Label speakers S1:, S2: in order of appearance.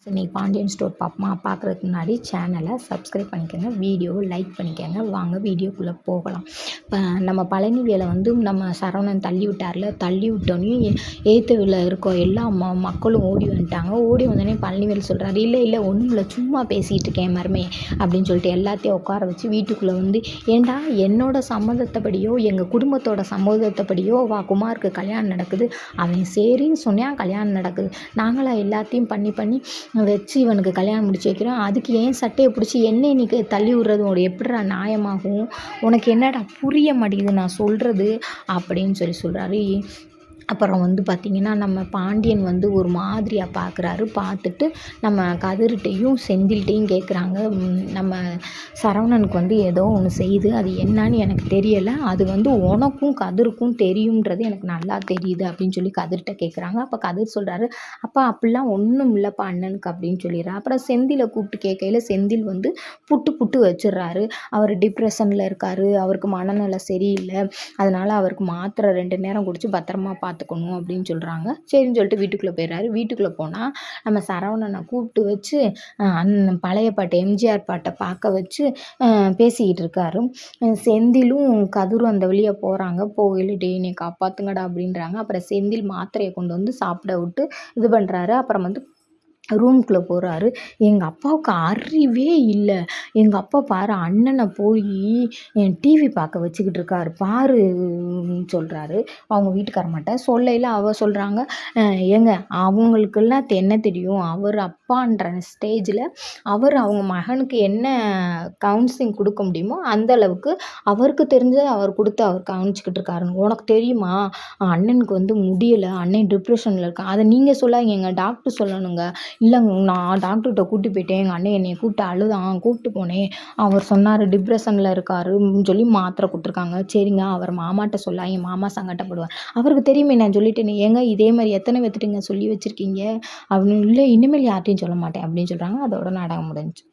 S1: இன்னைக்கு பாண்டியன் ஸ்டோர் பார்க்குறதுக்கு முன்னாடி சேனலை சப்ஸ்கிரைப் பண்ணிக்கோங்க, வீடியோவை லைக் பண்ணிக்கோங்க. வாங்க வீடியோக்குள்ளே போகலாம். இப்போ நம்ம பழனி வேலை வந்து நம்ம சரவணன் தள்ளி விட்டார்ல, தள்ளி விட்டோன்னே எய்த்துல இருக்க எல்லா மக்களும் ஓடி வந்துட்டாங்க. ஓடி வந்தோடனே பழனிவேல் சொல்கிறாரு, இல்லை இல்லை ஒன்றும் இல்லை, சும்மா பேசிகிட்டு இருக்கேன் மருமே அப்படின்னு சொல்லிட்டு எல்லாத்தையும் உட்கார வச்சு வீட்டுக்குள்ளே வந்து, ஏண்டா என்னோட சம்மதத்தைப்படியோ எங்கள் குடும்பத்தோட சம்மதத்தைப்படியோ குமாருக்கு கல்யாணம் நடக்குது, அவன் சரின்னு சொன்னால் கல்யாணம் நடக்குது, நாங்களாம் எல்லாத்தையும் பண்ணி வச்சு இவனுக்கு கல்யாணம் முடிச்சு வைக்கிறோம், அதுக்கு ஏன் சட்டையை பிடிச்சி என்ன இன்னைக்கு தள்ளி விட்றது உனக்கு எப்படிடா நியாயமாகும், உனக்கு என்னடா புரிய மாட்டேங்குது நான் சொல்கிறது அப்படின்னு சொல்கிறாரு. அப்புறம் வந்து பார்த்திங்கன்னா நம்ம பாண்டியன் வந்து ஒரு மாதிரியாக பார்க்குறாரு. பார்த்துட்டு நம்ம கதிர்கிட்டையும் செந்தில்கிட்டையும் கேட்குறாங்க, நம்ம சரவணனுக்கு வந்து ஏதோ ஒன்று செய்யுது, அது என்னன்னு எனக்கு தெரியலை, அது வந்து உனக்கும் கதிருக்கும் தெரியுன்றது எனக்கு நல்லா தெரியுது அப்படின்னு சொல்லி கதிர்கிட்ட கேட்குறாங்க. அப்போ கதிர் சொல்கிறாரு, அப்பா அப்படிலாம் ஒன்றும் இல்லைப்பா அண்ணனுக்கு அப்படின்னு சொல்லிடுறாரு. அப்புறம் செந்திலை கூப்பிட்டு கேட்கையில் செந்தில் வந்து புட்டு வச்சிடுறாரு. அவர் டிப்ரெஷனில் இருக்கார், அவருக்கு மனநல சரியில்லை, அதனால் அவருக்கு மாத்திரை 2 நேரம் குடிச்சு பத்திரமா பார்த்துக்கணும் அப்படின்னு சொல்கிறாங்க. சரின்னு சொல்லிட்டு வீட்டுக்குள்ளே போயிடுறாரு. வீட்டுக்குள்ளே போனால் நம்ம சரவணனை கூப்பிட்டு வச்சு பழைய பாட்டு எம்ஜிஆர் பாட்டை பார்க்க வச்சு பேசிக்கிட்டு இருக்காரு. செந்திலும் கதிரும் அந்த வழியாக போகிறாங்க. போகையில் டே என்னை காப்பாற்றுங்கடா அப்படின்றாங்க. அப்புறம் செந்தில் மாத்திரையை கொண்டு வந்து சாப்பிட விட்டு இது பண்ணுறாரு. அப்புறம் வந்து ரூம்குள்ளே போகிறாரு. எங்கள் அப்பாவுக்கு அறிவே இல்லை, எங்கள் அப்பா பாரு அண்ணனை போய் டிவி பார்க்க வச்சுக்கிட்டு இருக்காரு பாரு சொல்கிறாரு. அவங்க வீட்டுக்காரமாட்ட சொல்லையில் அவள் சொல்கிறாங்க, ஏங்க அவங்களுக்கெல்லாம் என்ன தெரியும், அவர் அப்பான்ற ஸ்டேஜில் அவர் அவங்க மகனுக்கு என்ன கவுன்சிலிங் கொடுக்க முடியுமோ அந்த அளவுக்கு அவருக்கு தெரிஞ்சதை அவர் கொடுத்து அவர் கவனிச்சிக்கிட்டு இருக்காருன்னு உனக்கு தெரியுமா, அண்ணனுக்கு வந்து முடியலை, அண்ணன் டிப்ரெஷனில் இருக்கா, அதை நீங்கள் சொல்லாதீங்க, எங்கள் டாக்டர் சொல்லணுங்க, இல்லைங்க நான் டாக்டர்கிட்ட கூப்பிட்டு போயிட்டேன், எங்கள் அண்ணன் என்னை கூப்பிட்டு அழுதான், கூப்பிட்டு போனேன், அவர் சொன்னார் டிப்ரெஷனில் இருக்காருன்னு சொல்லி மாத்திரை கொடுத்துருக்காங்க, சரிங்க அவர் மாமாட்ட சொல்ல, என் மாமா சங்கடப்படுவார், அவருக்கு தெரியுமே நான் சொல்லிட்டேனே, ஏங்க இதே மாதிரி எத்தனை பேர்த்துட்டுங்க சொல்லி வச்சுருக்கீங்க அப்படின்னு, இல்லை இனிமேல் யார்ட்டையும் சொல்ல மாட்டேன் அப்படின்னு சொல்கிறாங்க. அதோட நாடகம் முடிஞ்சு.